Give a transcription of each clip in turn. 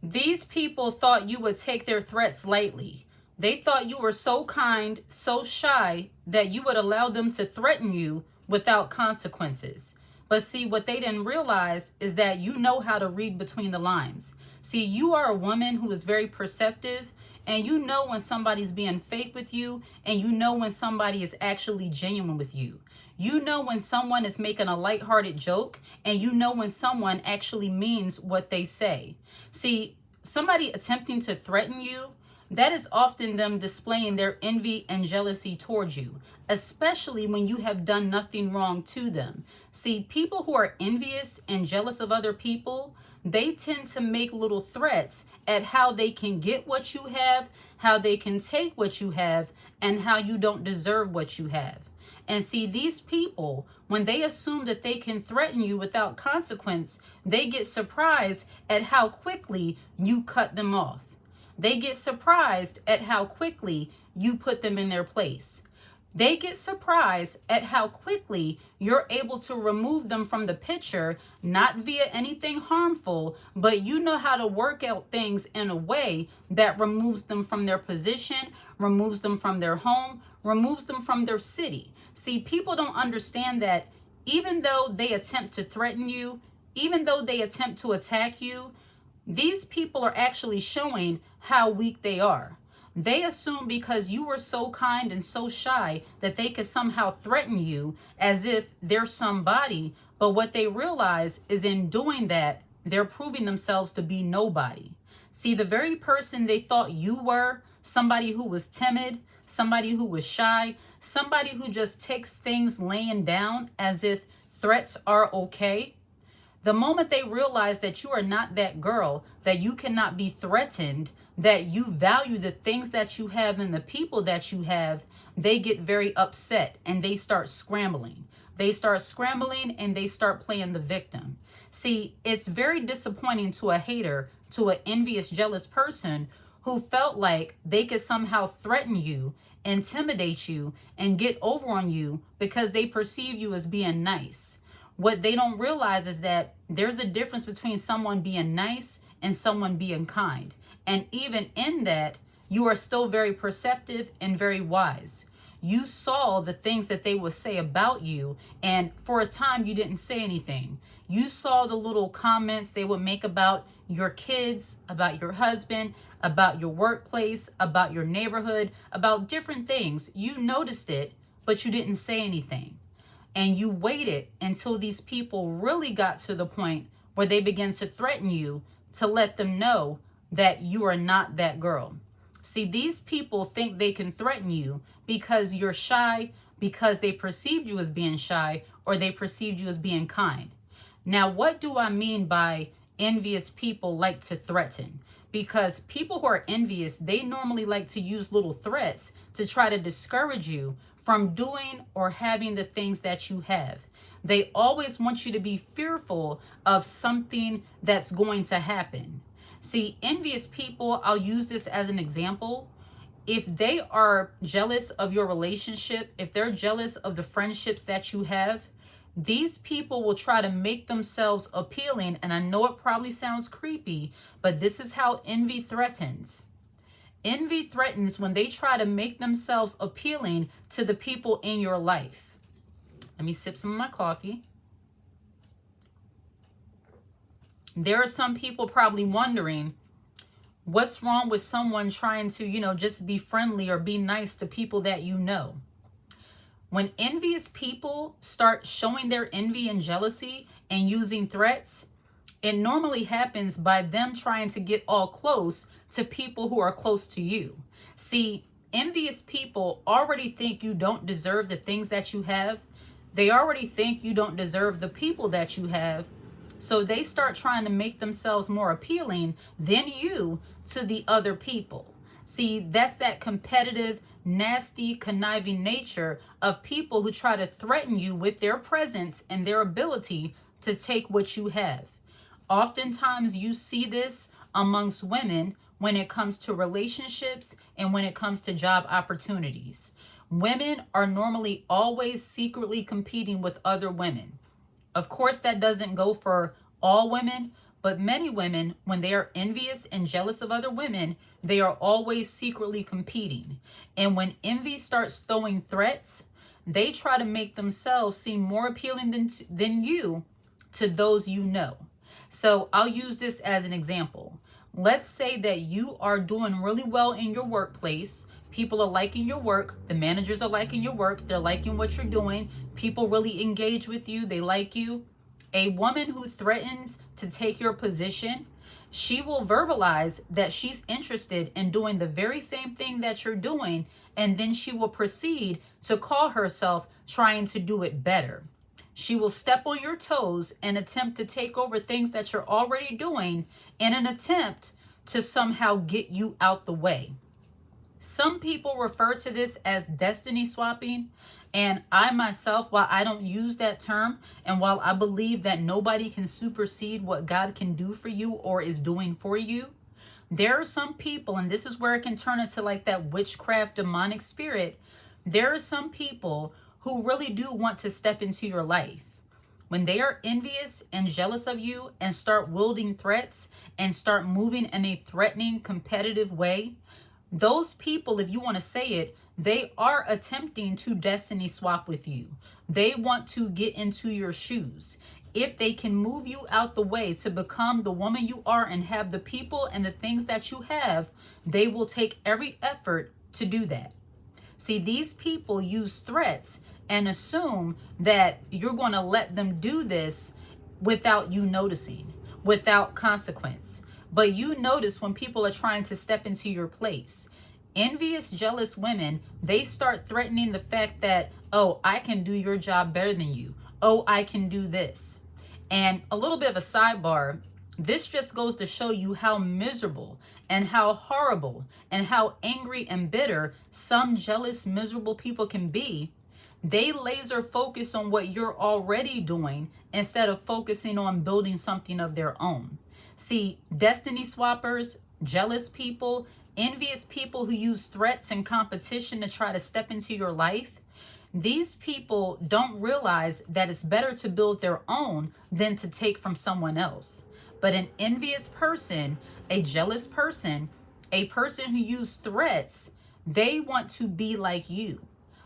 These people thought you would take their threats lightly. They thought you were so kind, so shy, that you would allow them to threaten you without consequences. But see, what they didn't realize is that you know how to read between the lines. See, you are a woman who is very perceptive, and you know when somebody's being fake with you, and you know when somebody is actually genuine with you. You know when someone is making a lighthearted joke, and you know when someone actually means what they say. See, somebody attempting to threaten you, that is often them displaying their envy and jealousy towards you, especially when you have done nothing wrong to them. See, people who are envious and jealous of other people, they tend to make little threats at how they can get what you have, how they can take what you have, and how you don't deserve what you have. And see, these people, when they assume that they can threaten you without consequence, they get surprised at how quickly you cut them off. They get surprised at how quickly you put them in their place. They get surprised at how quickly you're able to remove them from the picture, not via anything harmful, but you know how to work out things in a way that removes them from their position, removes them from their home, removes them from their city. See, people don't understand that even though they attempt to threaten you, even though they attempt to attack you, these people are actually showing how weak they are. They assume because you were so kind and so shy that they could somehow threaten you as if they're somebody. But what they realize is in doing that, they're proving themselves to be nobody. See, the very person they thought you were, somebody who was timid, somebody who was shy, somebody who just takes things laying down as if threats are okay. The moment they realize that you are not that girl, that you cannot be threatened, that you value the things that you have and the people that you have, they get very upset and they start scrambling. They start scrambling and they start playing the victim. See, it's very disappointing to a hater, to an envious, jealous person who felt like they could somehow threaten you, intimidate you, and get over on you because they perceive you as being nice. What they don't realize is that there's a difference between someone being nice and someone being kind. And even in that, you are still very perceptive and very wise. You saw the things that they would say about you, and for a time you didn't say anything. You saw the little comments they would make about your kids, about your husband, about your workplace, about your neighborhood, about different things. You noticed it, but you didn't say anything. And you waited until these people really got to the point where they began to threaten you to let them know that you are not that girl. See, these people think they can threaten you because you're shy, because they perceived you as being shy, or they perceived you as being kind. Now, what do I mean by envious people like to threaten? Because people who are envious, they normally like to use little threats to try to discourage you from doing or having the things that you have. They always want you to be fearful of something that's going to happen. See, envious people, I'll use this as an example. If they are jealous of your relationship, if they're jealous of the friendships that you have, these people will try to make themselves appealing. And I know it probably sounds creepy, but this is how envy threatens. Envy threatens when they try to make themselves appealing to the people in your life. Let me sip some of my coffee. There are some people probably wondering, what's wrong with someone trying to, just be friendly or be nice to people that you know? When envious people start showing their envy and jealousy and using threats, it normally happens by them trying to get all close to people who are close to you. See, envious people already think you don't deserve the things that you have. They already think you don't deserve the people that you have. So they start trying to make themselves more appealing than you to the other people. See, that's that competitive, nasty, conniving nature of people who try to threaten you with their presence and their ability to take what you have. Oftentimes you see this amongst women when it comes to relationships and when it comes to job opportunities. Women are normally always secretly competing with other women. Of course, that doesn't go for all women, But many women, when they are envious and jealous of other women, they are always secretly competing. And when envy starts throwing threats, they try to make themselves seem more appealing than you to those you know. So I'll use this as an example. Let's say that you are doing really well in your workplace. People are liking your work. The managers are liking your work. They're liking what you're doing. People really engage with you. They like you. A woman who threatens to take your position, she will verbalize that she's interested in doing the very same thing that you're doing, and then she will proceed to call herself trying to do it better. She will step on your toes and attempt to take over things that you're already doing in an attempt to somehow get you out the way. Some people refer to this as destiny swapping. And I myself, while I don't use that term, and while I believe that nobody can supersede what God can do for you or is doing for you, there are some people, and this is where it can turn into like that witchcraft demonic spirit. There are some people who really do want to step into your life. When they are envious and jealous of you and start wielding threats and start moving in a threatening, competitive way, those people, if you want to say it, they are attempting to destiny swap with you. They want to get into your shoes. If they can move you out the way to become the woman you are and have the people and the things that you have, they will take every effort to do that. See, these people use threats and assume that you're going to let them do this without you noticing, without consequence. But you notice when people are trying to step into your place. Envious, jealous women, they start threatening the fact that, oh, I can do your job better than you. Oh, I can do this. And a little bit of a sidebar, this just goes to show you how miserable and how horrible and how angry and bitter some jealous, miserable people can be. They laser focus on what you're already doing instead of focusing on building something of their own. See, destiny swappers, jealous people, envious people who use threats and competition to try to step into your life, these people don't realize that it's better to build their own than to take from someone else. But an envious person, a jealous person, a person who uses threats, they want to be like you.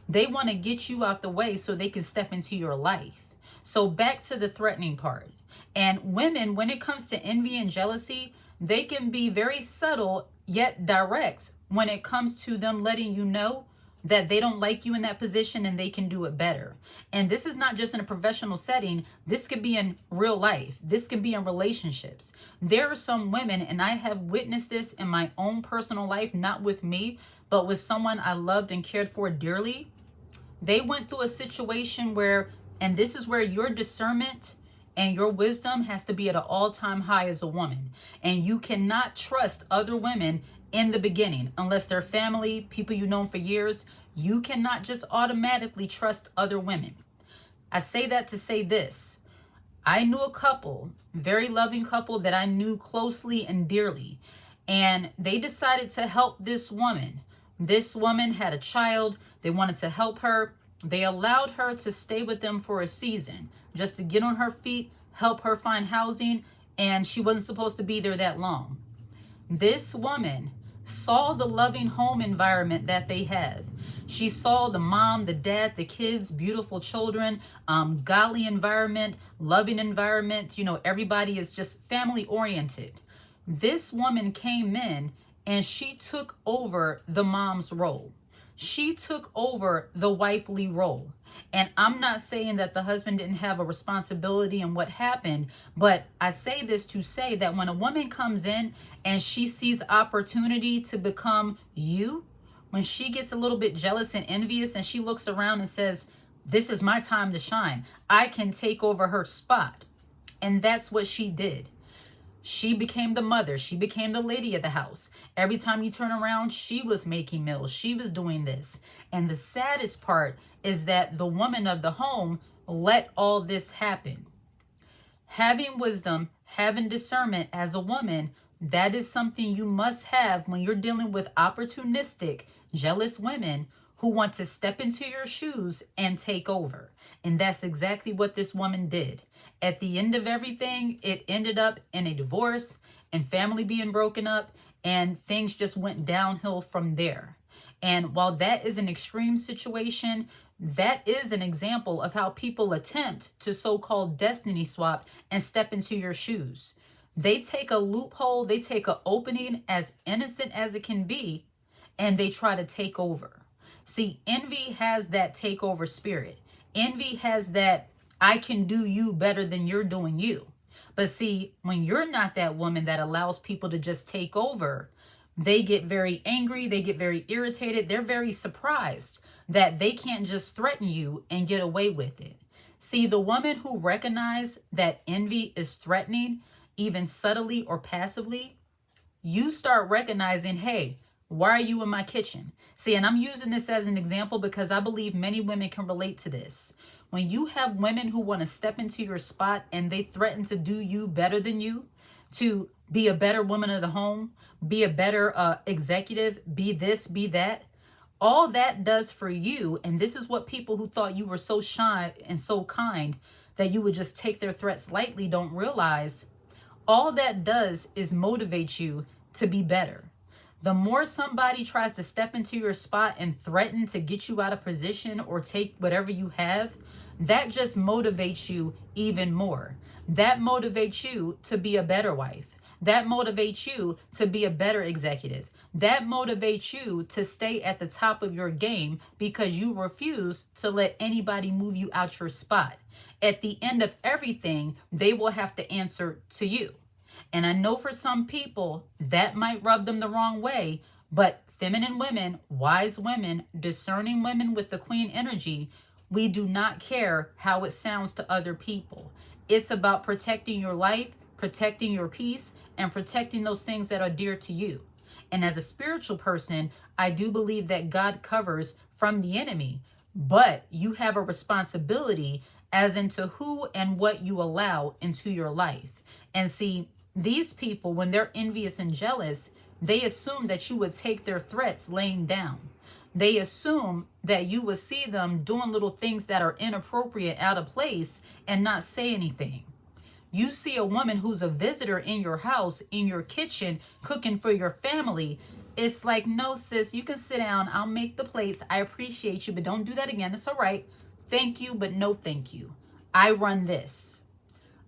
They want to get you out the way so they can step into your life. So back to the threatening part. And women, when it comes to envy and jealousy, they can be very subtle yet direct when it comes to them letting you know that they don't like you in that position and they can do it better. And this is not just in a professional setting. This could be in real life. This could be in relationships. There are some women, and I have witnessed this in my own personal life, not with me, but with someone I loved and cared for dearly. They went through a situation where, and this is where your discernment and your wisdom has to be at an all-time high as a woman. And you cannot trust other women in the beginning, unless they're family, people you've known for years. You cannot just automatically trust other women. I say that to say this. I knew a couple, very loving couple that I knew closely and dearly, and they decided to help this woman. This woman had a child. They wanted to help her. They allowed her to stay with them for a season just to get on her feet, help her find housing, and she wasn't supposed to be there that long. This woman saw the loving home environment that they have. She saw the mom, the dad, the kids, beautiful children, godly environment, loving environment. You know, everybody is just family oriented. This woman came in and she took over the mom's role. She took over the wifely role. And I'm not saying that the husband didn't have a responsibility in what happened, but I say this to say that when a woman comes in and she sees opportunity to become you, when she gets a little bit jealous and envious and she looks around and says, this is my time to shine, I can take over her spot. And that's what she did. She became the mother. She became the lady of the house. Every time you turn around, she was making meals. She was doing this. And the saddest part is that the woman of the home let all this happen. Having wisdom, having discernment as a woman, that is something you must have when you're dealing with opportunistic, jealous women who want to step into your shoes and take over. And that's exactly what this woman did. At the end of everything, it ended up in a divorce and family being broken up, and things just went downhill from there. And while that is an extreme situation, that is an example of how people attempt to so-called destiny swap and step into your shoes. They take a loophole, they take an opening as innocent as it can be, and they try to take over. See, envy has that takeover spirit. Envy has that I can do you better than you're doing you. But see, when you're not that woman that allows people to just take over, they get very angry, they get very irritated, they're very surprised that they can't just threaten you and get away with it. See, the woman who recognizes that envy is threatening, even subtly or passively, you start recognizing, hey, why are you in my kitchen? See, and I'm using this as an example because I believe many women can relate to this. When you have women who want to step into your spot and they threaten to do you better than you, to be a better woman of the home, be a better executive, be this, be that, all that does for you, and this is what people who thought you were so shy and so kind that you would just take their threats lightly don't realize, all that does is motivate you to be better. The more somebody tries to step into your spot and threaten to get you out of position or take whatever you have, that just motivates you even more. That motivates you to be a better wife. That motivates you to be a better executive. That motivates you to stay at the top of your game because you refuse to let anybody move you out your spot. At the end of everything, they will have to answer to you. And I know for some people that might rub them the wrong way, but feminine women, wise women, discerning women with the queen energy, we do not care how it sounds to other people. It's about protecting your life, protecting your peace, and protecting those things that are dear to you. And as a spiritual person, I do believe that God covers from the enemy, but you have a responsibility as into who and what you allow into your life. And see, these people, when they're envious and jealous, they assume that you would take their threats laying down. They assume that you would see them doing little things that are inappropriate, out of place, and not say anything. You see a woman who's a visitor in your house, in your kitchen, cooking for your family. It's like, no, sis, you can sit down. I'll make the plates. I appreciate you, but don't do that again. It's all right. Thank you, but no thank you. I run this.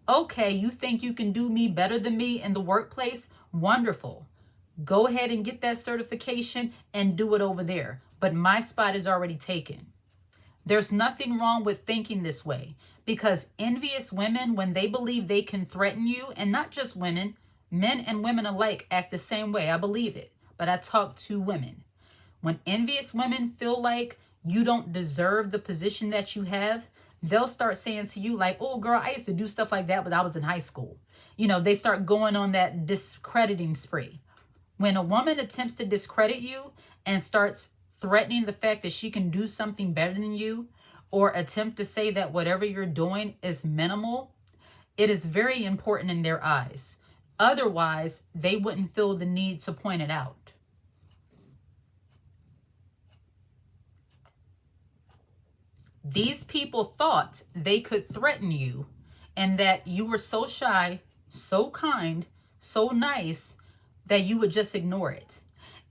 Okay, you think you can do me better than me in the workplace? Wonderful. Go ahead and get that certification and do it over there. But my spot is already taken. There's nothing wrong with thinking this way, because envious women, when they believe they can threaten you, and not just women, men and women alike act the same way. I believe it, but I talk to women. When envious women feel like you don't deserve the position that you have, they'll start saying to you like, oh girl, I used to do stuff like that when I was in high school. You know, they start going on that discrediting spree. When a woman attempts to discredit you and starts threatening the fact that she can do something better than you, or attempt to say that whatever you're doing is minimal, it is very important in their eyes. Otherwise, they wouldn't feel the need to point it out. These people thought they could threaten you and that you were so shy, so kind, so nice that you would just ignore it.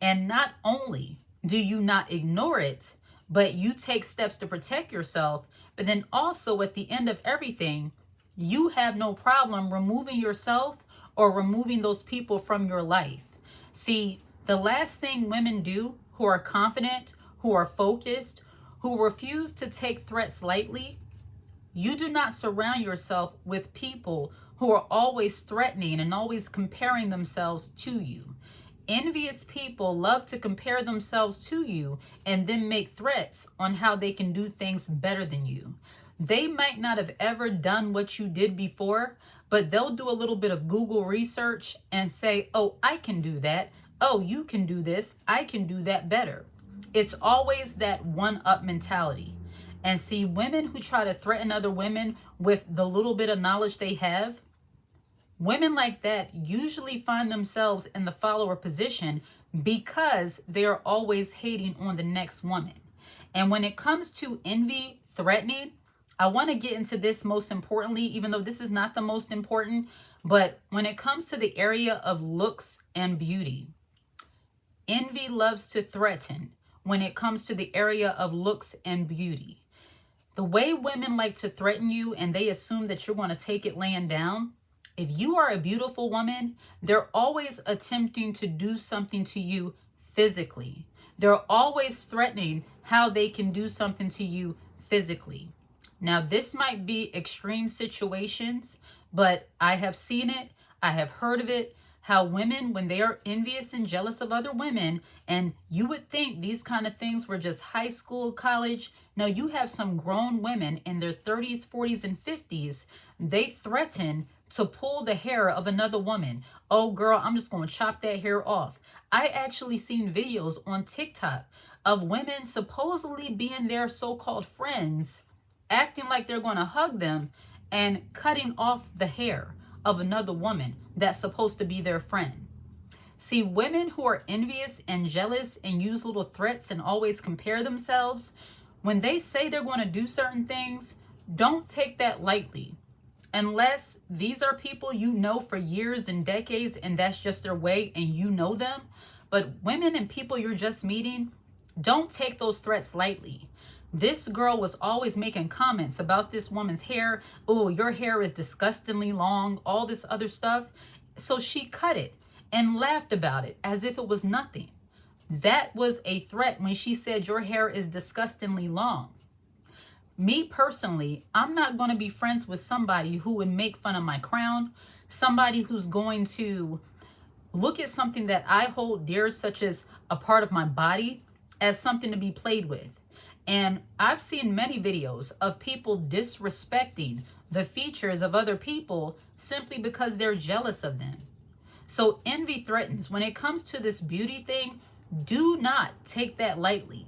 And not only do you not ignore it, but you take steps to protect yourself, but then also at the end of everything, you have no problem removing yourself or removing those people from your life. See, the last thing women do who are confident, who are focused, who refuse to take threats lightly, you do not surround yourself with people who are always threatening and always comparing themselves to you. Envious people love to compare themselves to you and then make threats on how they can do things better than you. They might not have ever done what you did before, but they'll do a little bit of Google research and say, oh, I can do that. Oh, you can do this. I can do that better. It's always that one-up mentality. And see, women who try to threaten other women with the little bit of knowledge they have, women like that usually find themselves in the follower position because they're always hating on the next woman. And when it comes to envy, threatening, I want to get into this most importantly, even though this is not the most important, but when it comes to the area of looks and beauty, envy loves to threaten when it comes to the area of looks and beauty. The way women like to threaten you and they assume that you're going to take it laying down, if you are a beautiful woman, they're always attempting to do something to you physically. They're always threatening how they can do something to you physically. Now, this might be extreme situations, but I have seen it. I have heard of it. How women, when they are envious and jealous of other women, and you would think these kind of things were just high school, college. No, you have some grown women in their 30s, 40s, and 50s. They threaten to pull the hair of another woman. Oh, girl, I'm just going to chop that hair off. I actually seen videos on TikTok of women supposedly being their so-called friends, acting like they're going to hug them and cutting off the hair of another woman that's supposed to be their friend. See, women who are envious and jealous and use little threats and always compare themselves, when they say they're going to do certain things, don't take that lightly. Unless these are people you know for years and decades and that's just their way and you know them. But women and people you're just meeting, don't take those threats lightly. This girl was always making comments about this woman's hair. Oh, your hair is disgustingly long, all this other stuff. So she cut it and laughed about it as if it was nothing. That was a threat when she said your hair is disgustingly long. Me personally, I'm not going to be friends with somebody who would make fun of my crown, somebody who's going to look at something that I hold dear, such as a part of my body, as something to be played with. And I've seen many videos of people disrespecting the features of other people simply because they're jealous of them. So envy threatens. When it comes to this beauty thing, do not take that lightly.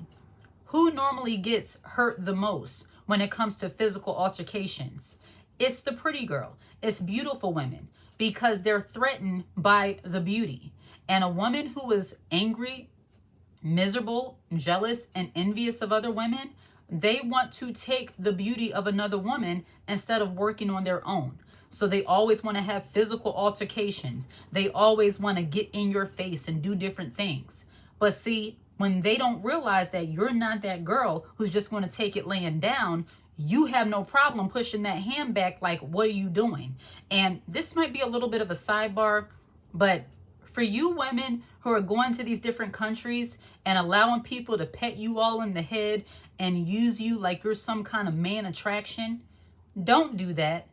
Who normally gets hurt the most when it comes to physical altercations? It's the pretty girl. It's beautiful women because they're threatened by the beauty. And a woman who is angry, miserable, jealous, and envious of other women, they want to take the beauty of another woman instead of working on their own. So they always want to have physical altercations. They always want to get in your face and do different things. But see, when they don't realize that you're not that girl who's just going to take it laying down, you have no problem pushing that hand back like, what are you doing? And this might be a little bit of a sidebar, but for you women who are going to these different countries and allowing people to pet you all in the head and use you like you're some kind of man attraction, don't do that.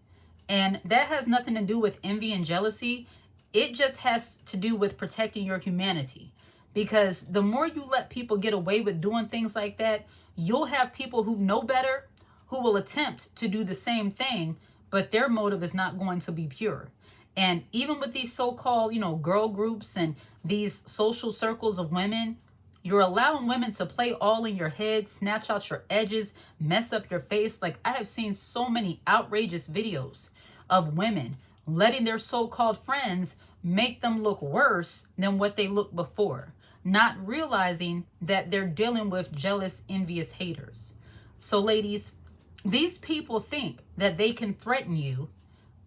And that has nothing to do with envy and jealousy. It just has to do with protecting your humanity. Because the more you let people get away with doing things like that, you'll have people who know better who will attempt to do the same thing, but their motive is not going to be pure. And even with these so-called, girl groups and these social circles of women, you're allowing women to play all in your head, snatch out your edges, mess up your face. Like, I have seen so many outrageous videos of women letting their so-called friends make them look worse than what they looked before, not realizing that they're dealing with jealous, envious haters. So ladies, these people think that they can threaten you,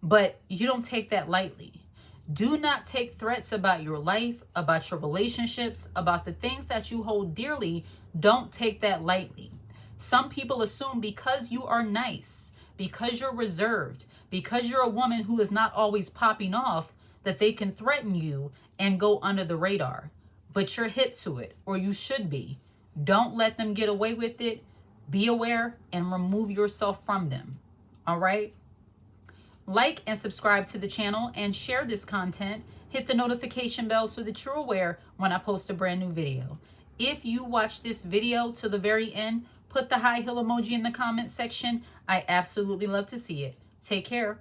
but you don't take that lightly. Do not take threats about your life, about your relationships, about the things that you hold dearly. Don't take that lightly. Some people assume because you are nice, because you're reserved, because you're a woman who is not always popping off, that they can threaten you and go under the radar. But you're hip to it, or you should be. Don't let them get away with it. Be aware and remove yourself from them. All right? Like and subscribe to the channel and share this content. Hit the notification bell so that you're aware when I post a brand new video. If you watch this video to the very end, put the high heel emoji in the comment section. I absolutely love to see it. Take care.